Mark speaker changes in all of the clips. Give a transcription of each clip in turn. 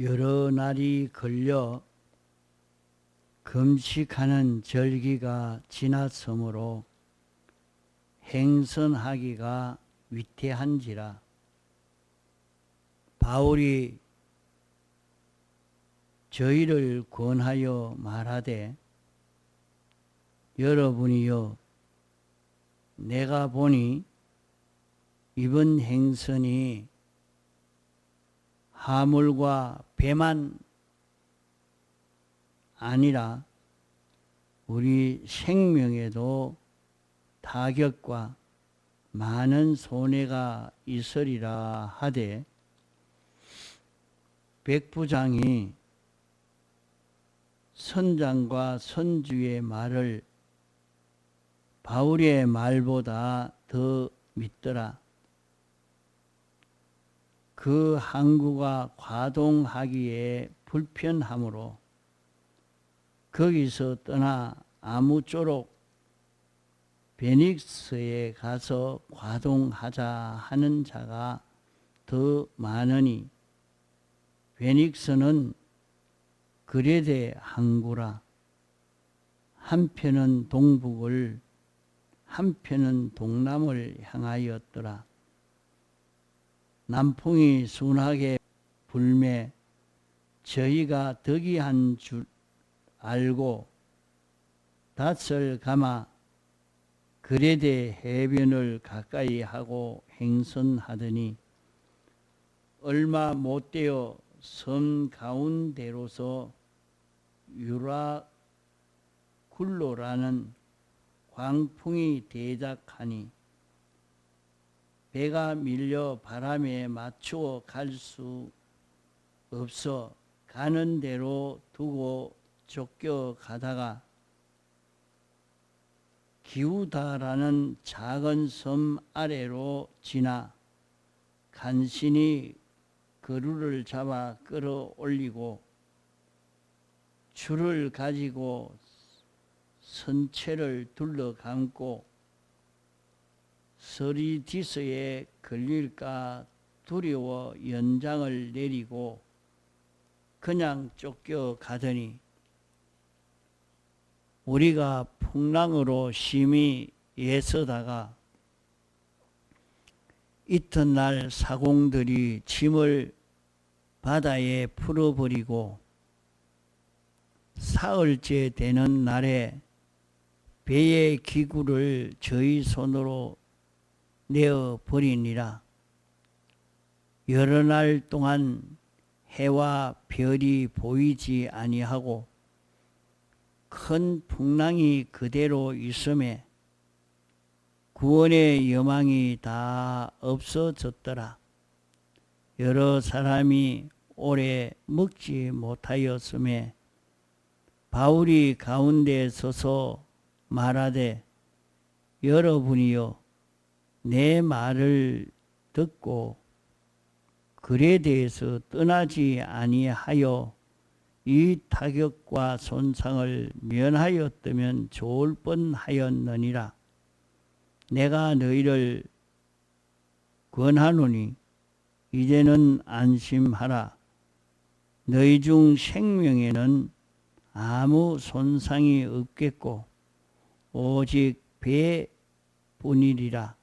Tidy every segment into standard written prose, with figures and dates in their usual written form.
Speaker 1: 여러 날이 걸려 금식하는 절기가 지났으므로 행선하기가 위태한지라. 바울이 저희를 권하여 말하되, 여러분이여, 내가 보니 이번 행선이 하물과 배만 아니라 우리 생명에도 타격과 많은 손해가 있으리라 하되, 백부장이 선장과 선주의 말을 바울의 말보다 더 믿더라. 그 항구가 과동하기에 불편하므로 거기서 떠나 아무쪼록 베닉스에 가서 과동하자 하는 자가 더 많으니, 베닉스는 그레데 항구라. 한편은 동북을, 한편은 동남을 향하였더라. 남풍이 순하게 불매 저희가 덕이한 줄 알고 닷을 감아 그레데 해변을 가까이 하고 행선하더니, 얼마 못되어 섬 가운데로서 유라굴로라는 광풍이 대작하니 배가 밀려 바람에 맞추어 갈 수 없어 가는 대로 두고 쫓겨가다가 기우다라는 작은 섬 아래로 지나 간신히 그루를 잡아 끌어올리고 줄을 가지고 선체를 둘러감고 서리디스에 걸릴까 두려워 연장을 내리고 그냥 쫓겨가더니, 우리가 풍랑으로 심히 애쓰다가 이튿날 사공들이 짐을 바다에 풀어버리고 사흘째 되는 날에 배의 기구를 저희 손으로 내어버리니라. 여러 날 동안 해와 별이 보이지 아니하고 큰 풍랑이 그대로 있음에 구원의 여망이 다 없어졌더라. 여러 사람이 오래 먹지 못하였음에 바울이 가운데 서서 말하되, 여러분이여, 내 말을 듣고 그레데에서 떠나지 아니하여 이 타격과 손상을 면하였다면 좋을 뻔하였느니라. 내가 너희를 권하노니 이제는 안심하라. 너희 중 생명에는 아무 손상이 없겠고 오직 배뿐이리라.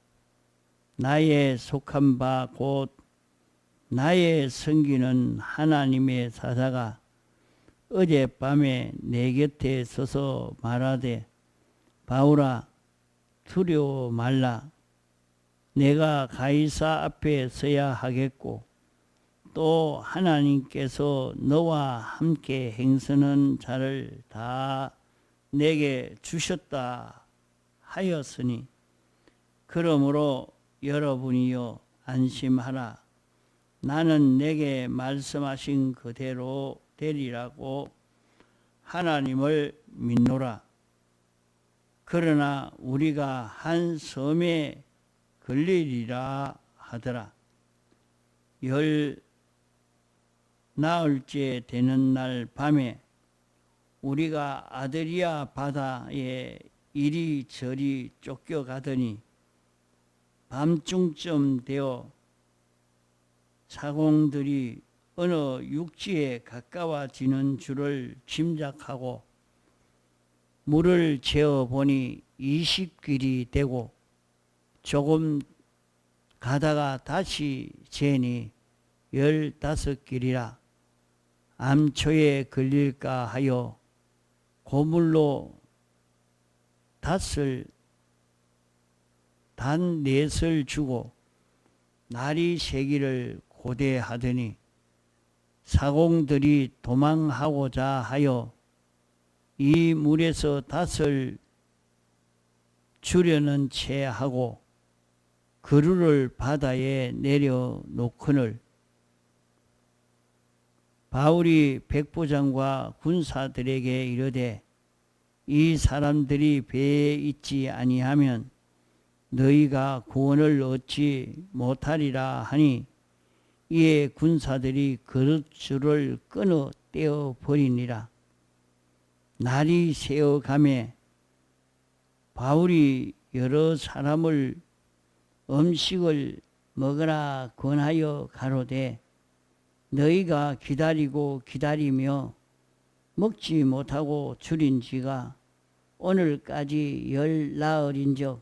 Speaker 1: 나의 속한 바 곧 나의 섬기는 하나님의 사자가 어젯밤에 내 곁에 서서 말하되, 바울아, 두려워 말라. 내가 가이사 앞에 서야 하겠고 또 하나님께서 너와 함께 행선한 자를 다 내게 주셨다 하였으니, 그러므로 여러분이여 안심하라. 나는 내게 말씀하신 그대로 되리라고 하나님을 믿노라. 그러나 우리가 한 섬에 걸리리라 하더라. 열 나흘째 되는 날 밤에 우리가 아드리아 바다에 이리저리 쫓겨가더니 밤중쯤 되어 사공들이 어느 육지에 가까워지는 줄을 짐작하고 물을 재어보니 20길이 되고 조금 가다가 다시 재니 15길이라 암초에 걸릴까 하여 고물로 단 넷을 주고 날이 새기를 고대하더니 사공들이 도망하고자 하여 이 물에서 닷을 주려는 채 하고 그루를 바다에 내려놓거늘 바울이 백부장과 군사들에게 이르되 이 사람들이 배에 있지 아니하면 너희가 구원을 얻지 못하리라 하니 이에 군사들이 그릇줄을 끊어 떼어 버리니라. 날이 새어가매 바울이 여러 사람을 음식을 먹으라 권하여 가로되 너희가 기다리고 기다리며 먹지 못하고 줄인 지가 오늘까지 10나흘인즉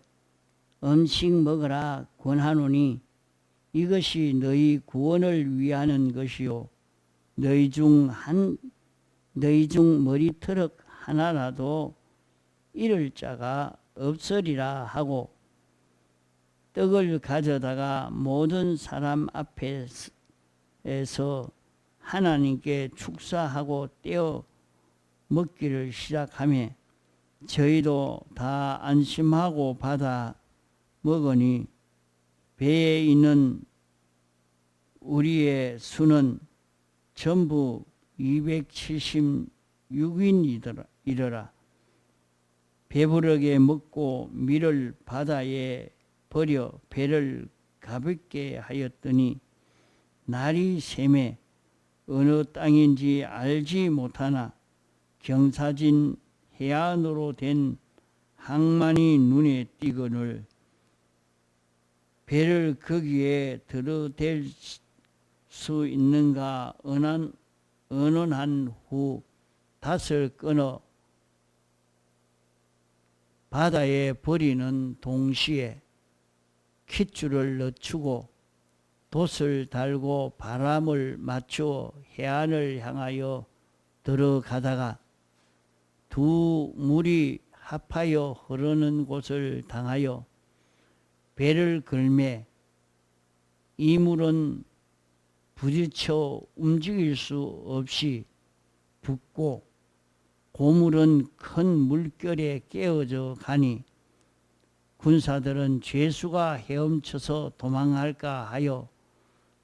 Speaker 1: 음식 먹으라 권하노니 이것이 너희 구원을 위하는 것이요 너희 중 머리털럭 하나라도 잃을 자가 없으리라 하고 떡을 가져다가 모든 사람 앞에서 하나님께 축사하고 떼어 먹기를 시작하며 저희도 다 안심하고 받아 먹으니 배에 있는 우리의 수는 전부 276인이더라. 배부르게 먹고 밀을 바다에 버려 배를 가볍게 하였더니 날이 새매 어느 땅인지 알지 못하나 경사진 해안으로 된 항만이 눈에 띄거늘 배를 거기에 들어댈 수 있는가 의논한 후 닷을 끊어 바다에 버리는 동시에 킷줄을 늦추고 돛을 달고 바람을 맞추어 해안을 향하여 들어가다가 두 물이 합하여 흐르는 곳을 당하여 배를 걸매 이 물은 부딪혀 움직일 수 없이 붓고 고물은 큰 물결에 깨어져 가니 군사들은 죄수가 헤엄쳐서 도망할까 하여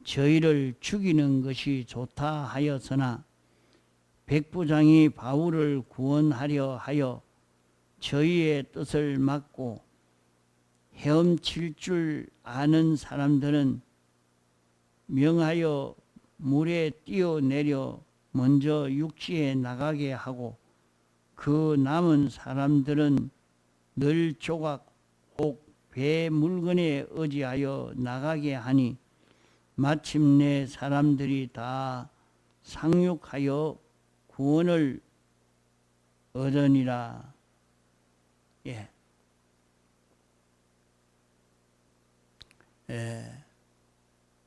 Speaker 1: 저희를 죽이는 것이 좋다 하였으나 백부장이 바울을 구원하려 하여 저희의 뜻을 막고 헤엄칠 줄 아는 사람들은 명하여 물에 뛰어내려 먼저 육지에 나가게 하고 그 남은 사람들은 늘 조각 혹 배 물건에 의지하여 나가게 하니 마침내 사람들이 다 상륙하여 구원을 얻으니라.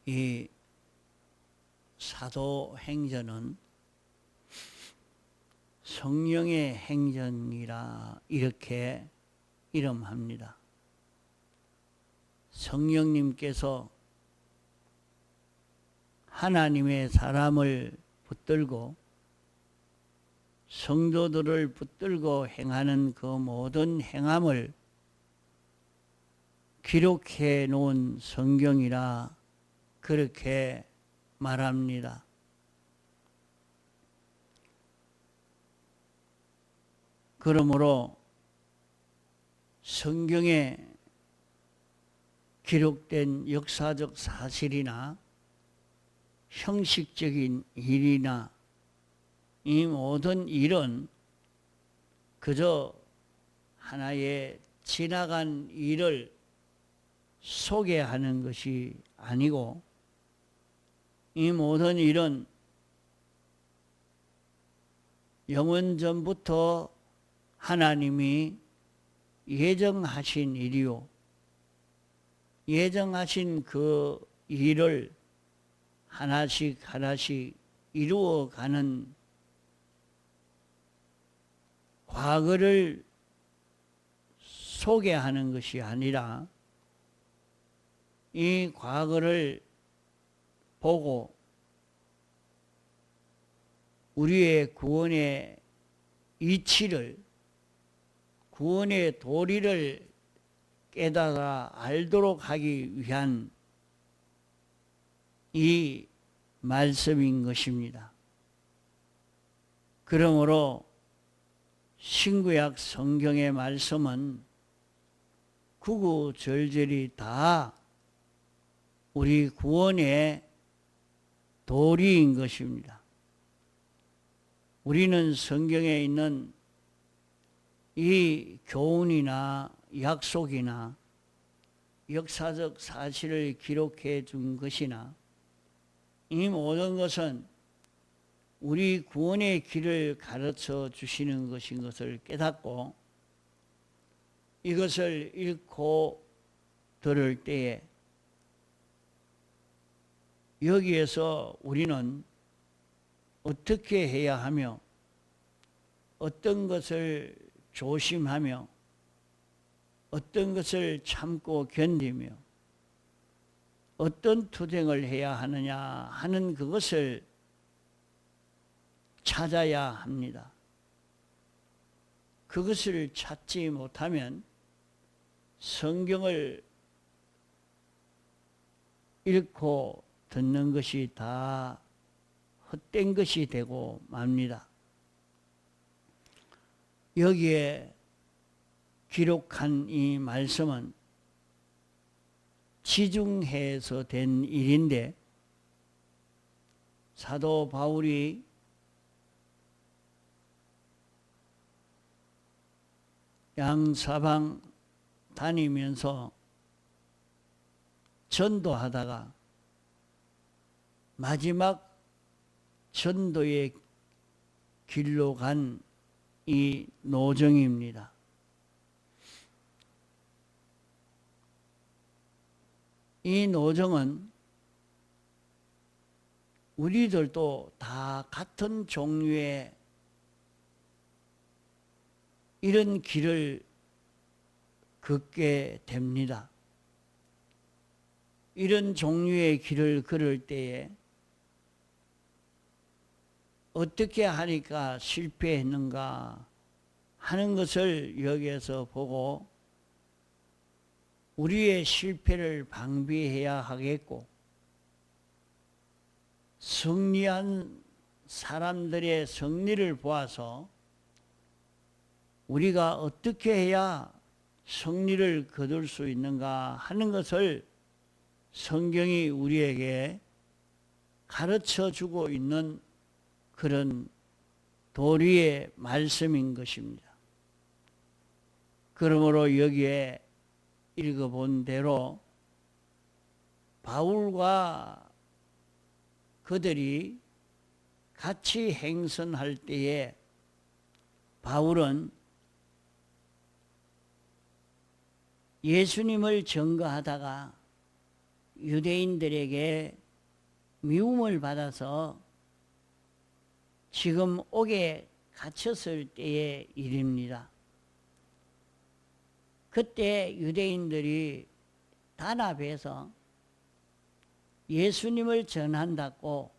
Speaker 1: 이 사도행전은 성령의 행전이라 이렇게 이름합니다. 성령님께서 하나님의 사람을 붙들고 성도들을 붙들고 행하는 그 모든 행함을 기록해 놓은 성경이라 그렇게 말합니다. 그러므로 성경에 기록된 역사적 사실이나 형식적인 일이나 이 모든 일은 그저 하나의 지나간 일을 소개하는 것이 아니고 이 모든 일은 영원전부터 하나님이 예정하신 일이요. 예정하신 그 일을 하나씩 하나씩 이루어가는 과거를 소개하는 것이 아니라 이 과거를 보고 우리의 구원의 이치를, 구원의 도리를 깨달아 알도록 하기 위한 이 말씀인 것입니다. 그러므로 신구약 성경의 말씀은 구구절절히 다 우리 구원의 도리인 것입니다. 우리는 성경에 있는 이 교훈이나 약속이나 역사적 사실을 기록해 준 것이나 이 모든 것은 우리 구원의 길을 가르쳐 주시는 것인 것을 깨닫고 이것을 읽고 들을 때에 여기에서 우리는 어떻게 해야 하며 어떤 것을 조심하며 어떤 것을 참고 견디며 어떤 투쟁을 해야 하느냐 하는 그것을 찾아야 합니다. 그것을 찾지 못하면 성경을 읽고 듣는 것이 다 헛된 것이 되고 맙니다. 여기에 기록한 이 말씀은 지중해에서 된 일인데 사도 바울이 양사방 다니면서 전도하다가 마지막 전도의 길로 간 이 노정입니다. 이 노정은 우리들도 다 같은 종류의 이런 길을 걷게 됩니다. 이런 종류의 길을 걸을 때에 어떻게 하니까 실패했는가 하는 것을 여기에서 보고 우리의 실패를 방비해야 하겠고 승리한 사람들의 승리를 보아서 우리가 어떻게 해야 승리를 거둘 수 있는가 하는 것을 성경이 우리에게 가르쳐 주고 있는 그런 도리의 말씀인 것입니다. 그러므로 여기에 읽어본 대로 바울과 그들이 같이 행선할 때에 바울은 예수님을 증거하다가 유대인들에게 미움을 받아서 지금 옥에 갇혔을 때의 일입니다. 그때 유대인들이 단합해서 예수님을 전한다고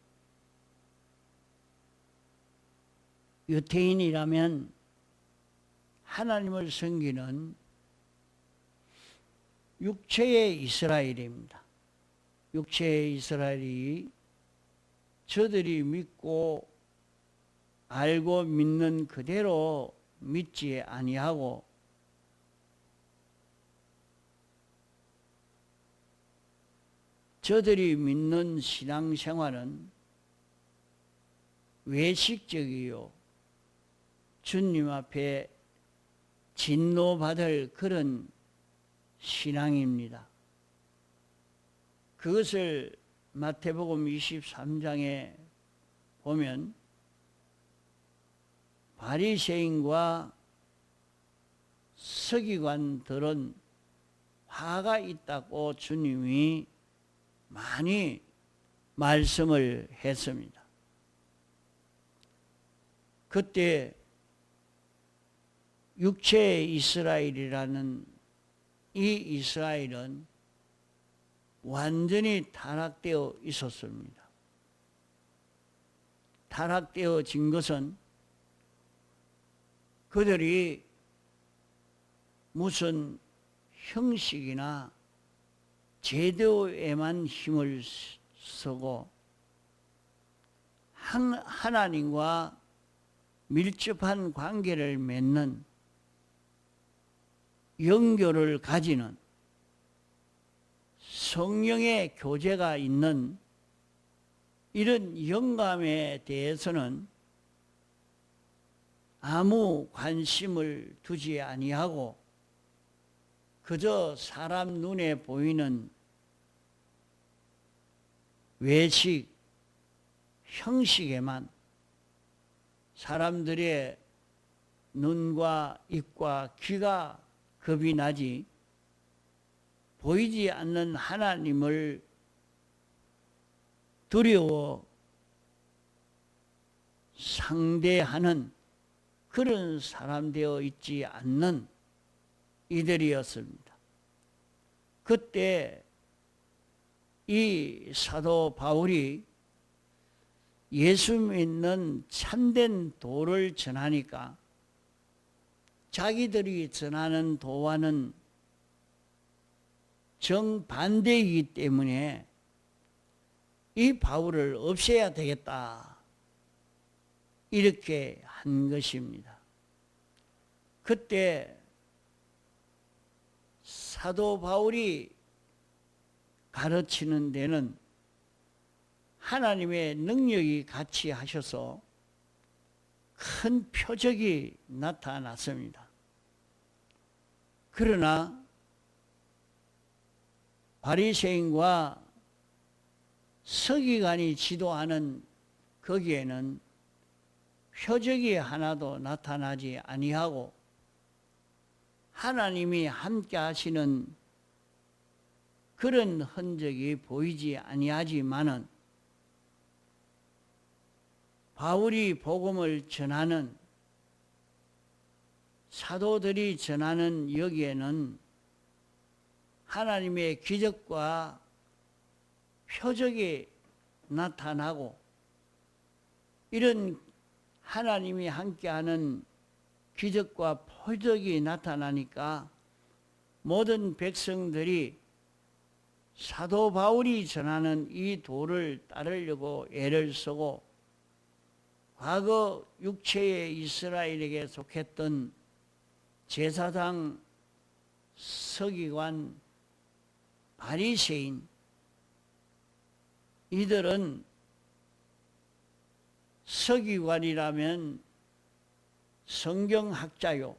Speaker 1: 유대인이라면 하나님을 섬기는 육체의 이스라엘입니다. 육체의 이스라엘이 저들이 믿고 알고 믿는 그대로 믿지 아니하고 저들이 믿는 신앙생활은 외식적이요 주님 앞에 진노받을 그런 신앙입니다. 그것을 마태복음 23장에 보면 바리새인과 서기관들은 화가 있다고 주님이 많이 말씀을 했습니다. 그때 육체의 이스라엘이라는 이 이스라엘은 완전히 타락되어 있었습니다. 타락되어진 것은 그들이 무슨 형식이나 제도에만 힘을 쓰고 하나님과 밀접한 관계를 맺는 영교를 가지는 성령의 교제가 있는 이런 영감에 대해서는 아무 관심을 두지 아니하고 그저 사람 눈에 보이는 외식, 형식에만 사람들의 눈과 입과 귀가 겁이 나지 보이지 않는 하나님을 두려워 상대하는 그런 사람 되어 있지 않는 이들이었습니다. 그때 이 사도 바울이 예수 믿는 참된 도를 전하니까 자기들이 전하는 도와는 정반대이기 때문에 이 바울을 없애야 되겠다 이렇게 한 것입니다. 그때 사도 바울이 가르치는 데는 하나님의 능력이 같이 하셔서 큰 표적이 나타났습니다. 그러나 바리새인과 서기관이 지도하는 거기에는 표적이 하나도 나타나지 아니하고 하나님이 함께 하시는 그런 흔적이 보이지 아니하지만은 바울이 복음을 전하는 사도들이 전하는 여기에는 하나님의 기적과 표적이 나타나고 이런 하나님이 함께하는 기적과 표적이 나타나니까 모든 백성들이 사도 바울이 전하는 이 도를 따르려고 애를 쓰고 과거 육체의 이스라엘에게 속했던 제사장, 서기관, 바리새인 이들은 서기관이라면 성경학자요,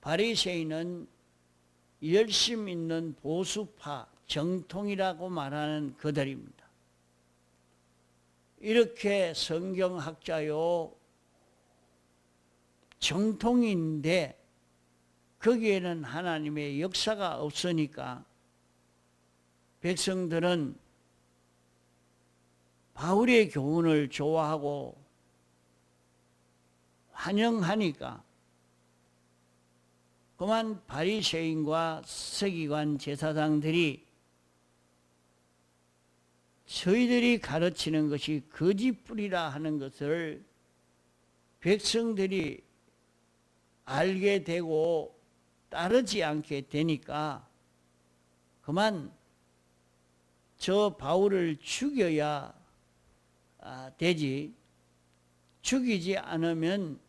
Speaker 1: 바리새인은 열심 있는 보수파, 정통이라고 말하는 그들입니다. 이렇게 성경학자요, 정통인데 거기에는 하나님의 역사가 없으니까 백성들은 바울의 교훈을 좋아하고 환영하니까 그만 바리새인과 서기관 제사장들이 저희들이 가르치는 것이 거짓불이라 하는 것을 백성들이 알게 되고 따르지 않게 되니까 그만 저 바울을 죽여야 되지, 죽이지 않으면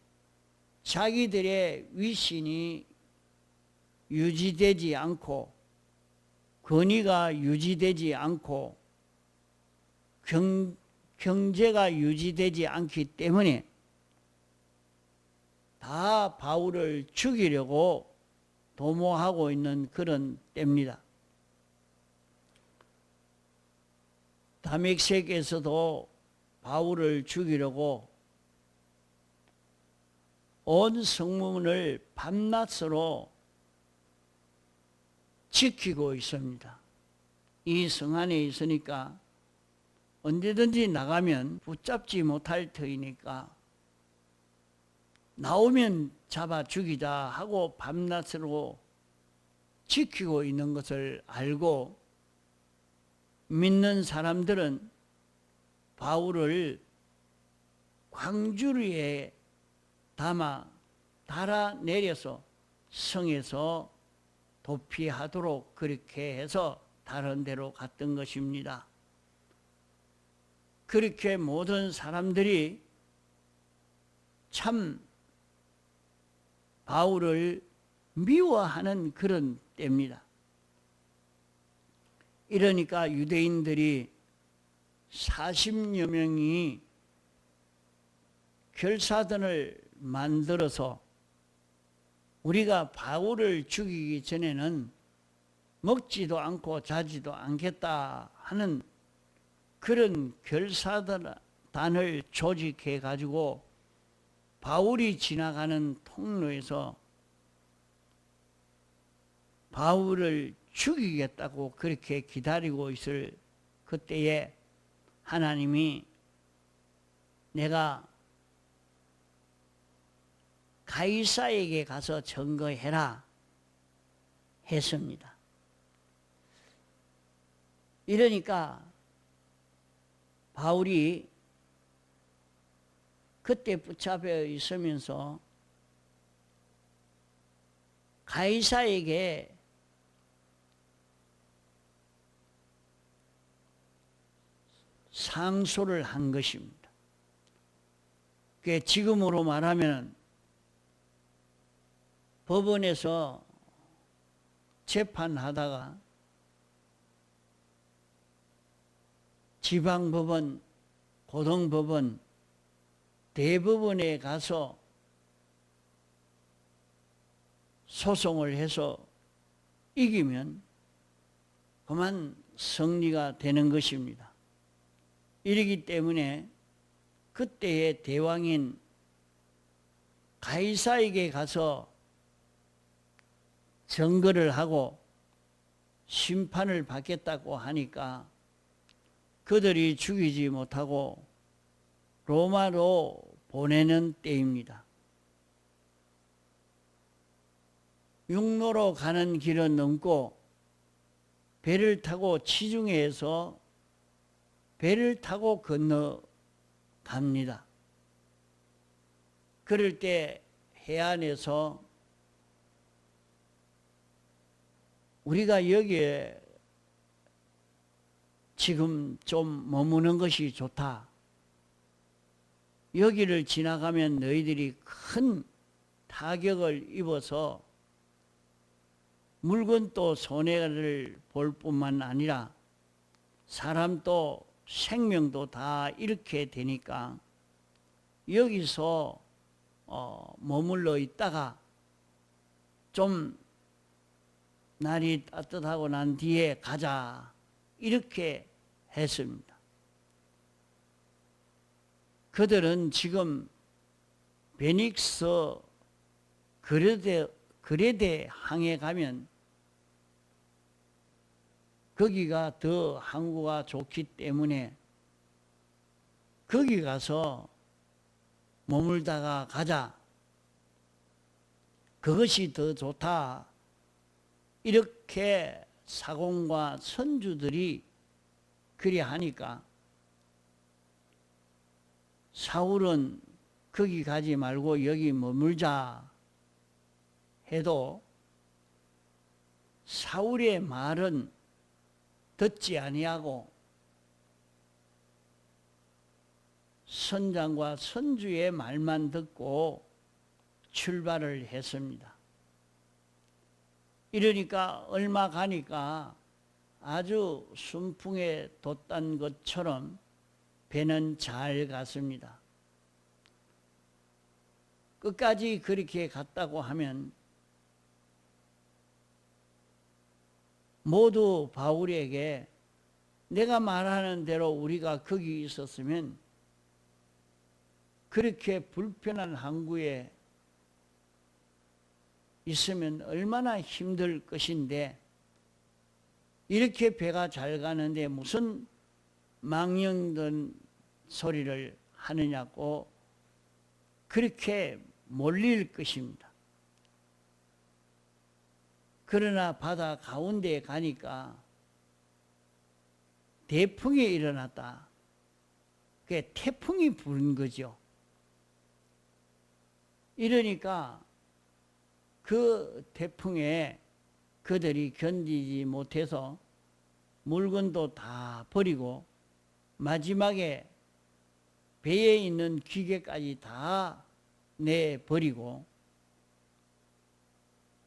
Speaker 1: 자기들의 위신이 유지되지 않고 권위가 유지되지 않고 경제가 유지되지 않기 때문에 다 바울을 죽이려고 도모하고 있는 그런 때입니다. 다메섹에서도 바울을 죽이려고 온 성문을 밤낮으로 지키고 있습니다. 이 성 안에 있으니까 언제든지 나가면 붙잡지 못할 터이니까 나오면 잡아 죽이자 하고 밤낮으로 지키고 있는 것을 알고 믿는 사람들은 바울을 광주리에 달아 내려서 성에서 도피하도록 그렇게 해서 다른 데로 갔던 것입니다. 그렇게 모든 사람들이 참 바울을 미워하는 그런 때입니다. 이러니까 유대인들이 40여 명이 결사단을 만들어서 우리가 바울을 죽이기 전에는 먹지도 않고 자지도 않겠다 하는 그런 결사단을 조직해 가지고 바울이 지나가는 통로에서 바울을 죽이겠다고 그렇게 기다리고 있을 그때에 하나님이 내가 가이사에게 가서 증거해라 했습니다. 이러니까 바울이 그때 붙잡혀 있으면서 가이사에게 상소를 한 것입니다. 그게 지금으로 말하면 법원에서 재판하다가 지방법원, 고등법원, 대법원에 가서 소송을 해서 이기면 그만 승리가 되는 것입니다. 이러기 때문에 그때의 대왕인 가이사에게 가서 증거를 하고 심판을 받겠다고 하니까 그들이 죽이지 못하고 로마로 보내는 때입니다. 육로로 가는 길은 넘고 배를 타고 지중해에서 배를 타고 건너갑니다. 그럴 때 해안에서 우리가 여기에 지금 좀 머무는 것이 좋다. 여기를 지나가면 너희들이 큰 타격을 입어서 물건도 손해를 볼 뿐만 아니라 사람도 생명도 다 잃게 되니까 여기서 머물러 있다가 좀 날이 따뜻하고 난 뒤에 가자 이렇게 했습니다. 그들은 지금 베닉스 그레데 항에 가면 거기가 더 항구가 좋기 때문에 거기 가서 머물다가 가자. 그것이 더 좋다. 이렇게 사공과 선주들이 그리 하니까 사울은 거기 가지 말고 여기 머물자 해도 사울의 말은 듣지 아니하고 선장과 선주의 말만 듣고 출발을 했습니다. 이러니까 얼마 가니까 아주 순풍에 돛단 것처럼 배는 잘 갔습니다. 끝까지 그렇게 갔다고 하면 모두 바울에게 내가 말하는 대로 우리가 거기 있었으면 그렇게 불편한 항구에 있으면 얼마나 힘들 것인데 이렇게 배가 잘 가는데 무슨 망령된 소리를 하느냐고 그렇게 몰릴 것입니다. 그러나 바다 가운데에 가니까 대풍이 일어났다. 그게 태풍이 부른 거죠. 이러니까 그 태풍에 그들이 견디지 못해서 물건도 다 버리고 마지막에 배에 있는 기계까지 다 내버리고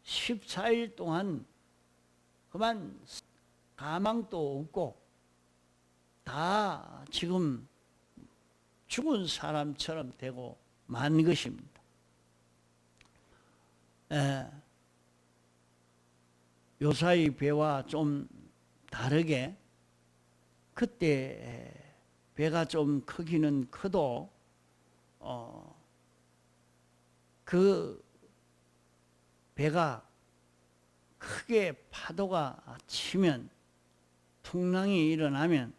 Speaker 1: 14일 동안 그만 가망도 없고 다 지금 죽은 사람처럼 되고 만 것입니다. 요사이 배와 좀 다르게 그때 배가 좀 크기는 커도 그 배가 크게 파도가 치면 풍랑이 일어나면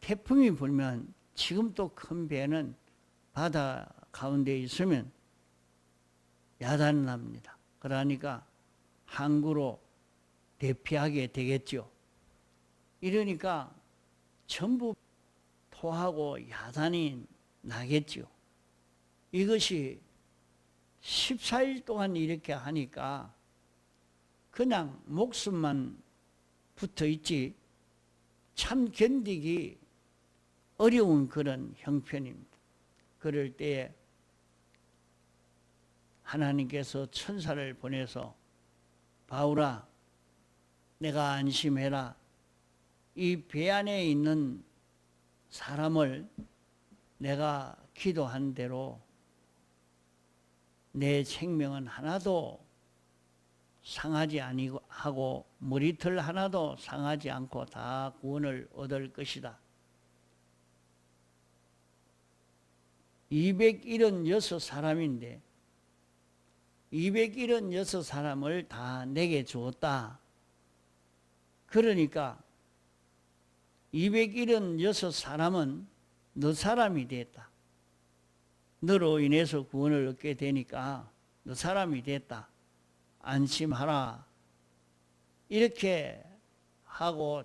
Speaker 1: 태풍이 불면 지금 또 큰 배는 바다 가운데 있으면 야단납니다. 그러니까 항구로 대피하게 되겠죠. 이러니까 전부 토하고 야단이 나겠죠. 이것이 14일 동안 이렇게 하니까 그냥 목숨만 붙어 있지 참 견디기 어려운 그런 형편입니다. 그럴 때에 하나님께서 천사를 보내서 바울아 내가 안심해라. 이 배 안에 있는 사람을 내가 기도한 대로 내 생명은 하나도 상하지 아니하고 머리털 하나도 상하지 않고 다 구원을 얻을 것이다. 276사람인데 276사람을 다 내게 주었다. 그러니까 276사람은 너 사람이 됐다. 너로 인해서 구원을 얻게 되니까 너 사람이 됐다. 안심하라. 이렇게 하고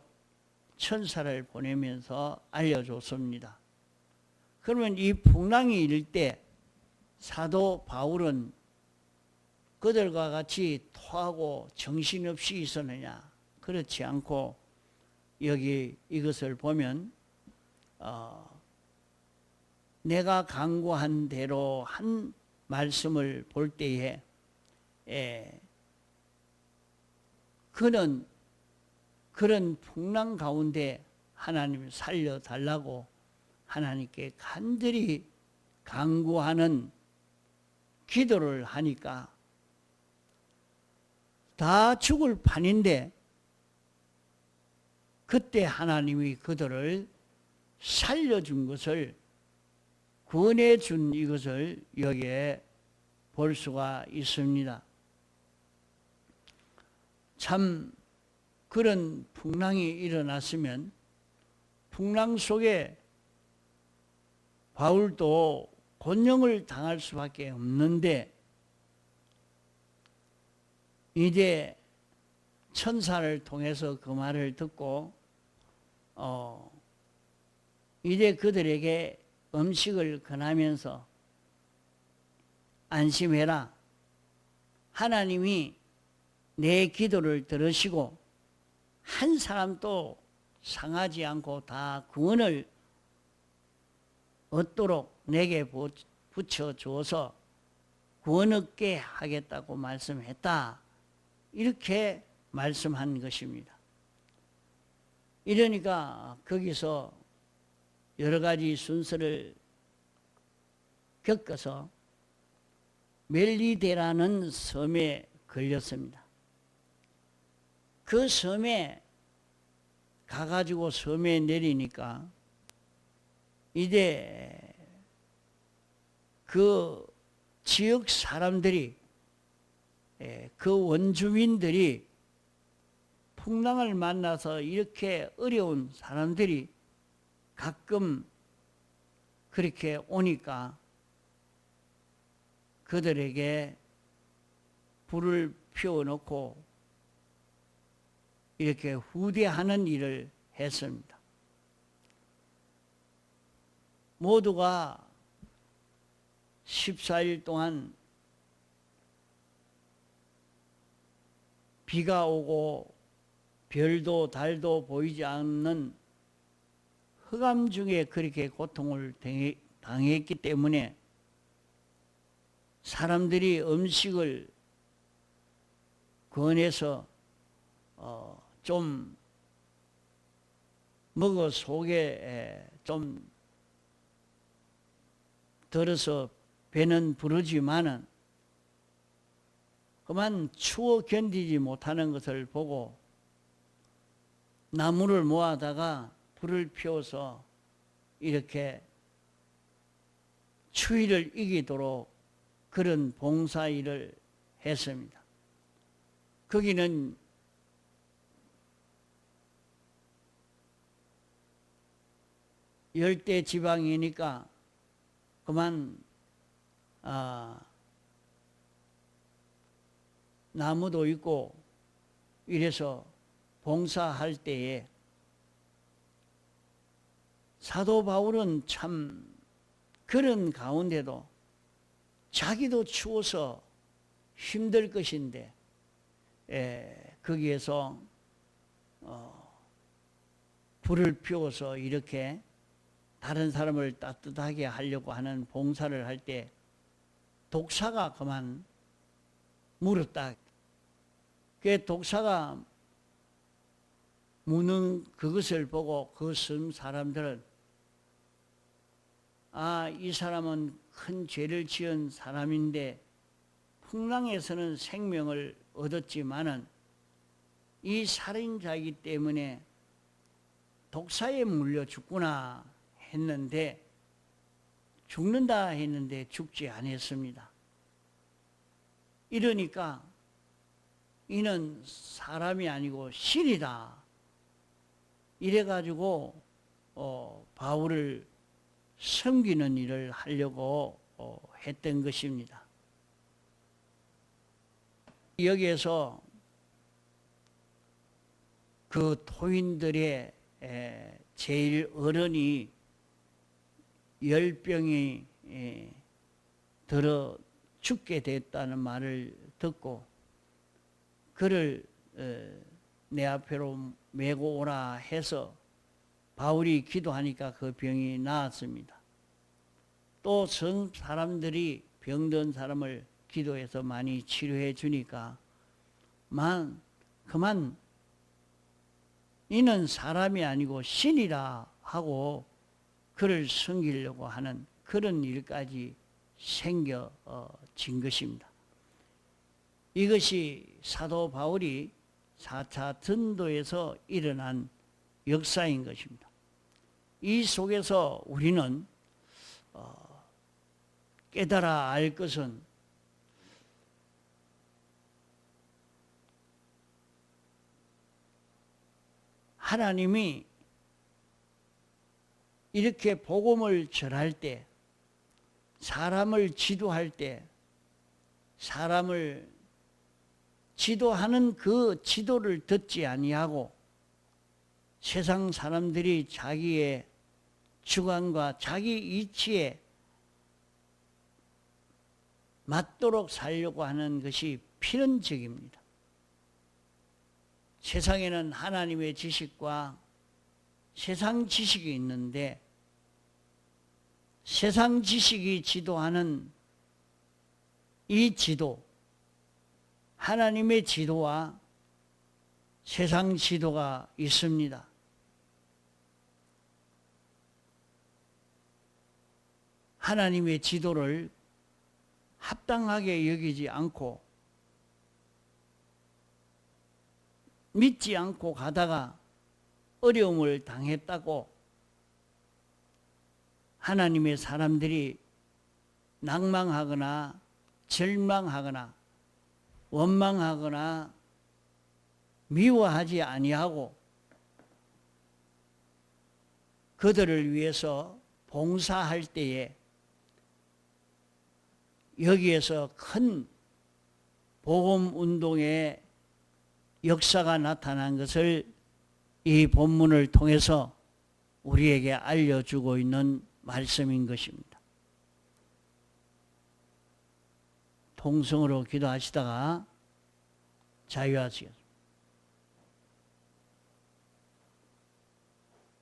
Speaker 1: 천사를 보내면서 알려줬습니다. 그러면 이 풍랑이 일 때 사도 바울은 그들과 같이 토하고 정신없이 있었느냐? 그렇지 않고 여기 이것을 보면 내가 강구한 대로 한 말씀을 볼 때에 그는 그런 풍랑 가운데 하나님 살려달라고 하나님께 간절히 간구하는 기도를 하니까 다 죽을 판인데 그때 하나님이 그들을 살려준 것을 구원해 준 이것을 여기에 볼 수가 있습니다. 참 그런 풍랑이 일어났으면 풍랑 속에 바울도 곤형을 당할 수밖에 없는데 이제 천사를 통해서 그 말을 듣고 이제 그들에게 음식을 권하면서 안심해라. 하나님이 내 기도를 들으시고 한 사람도 상하지 않고 다 구원을 얻도록 내게 붙여주어서 구원 얻게 하겠다고 말씀했다. 이렇게 말씀한 것입니다. 이러니까 거기서 여러 가지 순서를 겪어서 멜리데라는 섬에 걸렸습니다. 그 섬에 가가지고 섬에 내리니까 이제 그 지역 사람들이 그 원주민들이 풍랑을 만나서 이렇게 어려운 사람들이 가끔 그렇게 오니까 그들에게 불을 피워놓고 이렇게 후대하는 일을 했습니다. 모두가 14일 동안 비가 오고 별도 달도 보이지 않는 흑암 중에 그렇게 고통을 당했기 때문에 사람들이 음식을 권해서 좀 먹어 속에 좀 들어서 배는 부르지만은 그만 추워 견디지 못하는 것을 보고 나무를 모아다가 불을 피워서 이렇게 추위를 이기도록 그런 봉사일을 했습니다. 거기는 열대 지방이니까 그만 나무도 있고 이래서 봉사할 때에 사도 바울은 참 그런 가운데도 자기도 추워서 힘들 것인데 거기에서 불을 피워서 이렇게 다른 사람을 따뜻하게 하려고 하는 봉사를 할 때 독사가 그만 물었다. 그 독사가 무는 그것을 보고 그 섬 사람들은 이 사람은 큰 죄를 지은 사람인데 풍랑에서는 생명을 얻었지만은 이 살인자이기 때문에 독사에 물려 죽구나 했는데 죽는다 했는데 죽지 않았습니다. 이러니까 이는 사람이 아니고 신이다. 이래가지고 바울을 섬기는 일을 하려고 했던 것입니다. 여기에서 그 토인들의 제일 어른이 열병이 들어 죽게 됐다는 말을 듣고 그를 내 앞으로 메고 오라 해서 바울이 기도하니까 그 병이 나았습니다. 또 성 사람들이 병든 사람을 기도해서 많이 치료해 주니까 그만 이는 사람이 아니고 신이라 하고 그를 섬기려고 하는 그런 일까지 생겨진 것입니다. 이것이 사도 바울이 4차 전도에서 일어난 역사인 것입니다. 이 속에서 우리는 깨달아 알 것은 하나님이 이렇게 복음을 전할 때, 사람을 지도할 때, 사람을 지도하는 그 지도를 듣지 아니하고 세상 사람들이 자기의 주관과 자기 이치에 맞도록 살려고 하는 것이 필연적입니다. 세상에는 하나님의 지식과 세상 지식이 있는데 세상 지식이 지도하는 이 지도, 하나님의 지도와 세상 지도가 있습니다. 하나님의 지도를 합당하게 여기지 않고 믿지 않고 가다가 어려움을 당했다고 하나님의 사람들이 낭망하거나 절망하거나 원망하거나 미워하지 아니하고 그들을 위해서 봉사할 때에 여기에서 큰 복음 운동의 역사가 나타난 것을 이 본문을 통해서 우리에게 알려주고 있는 말씀인 것입니다. 통성으로 기도하시다가 자유하시겠습니다.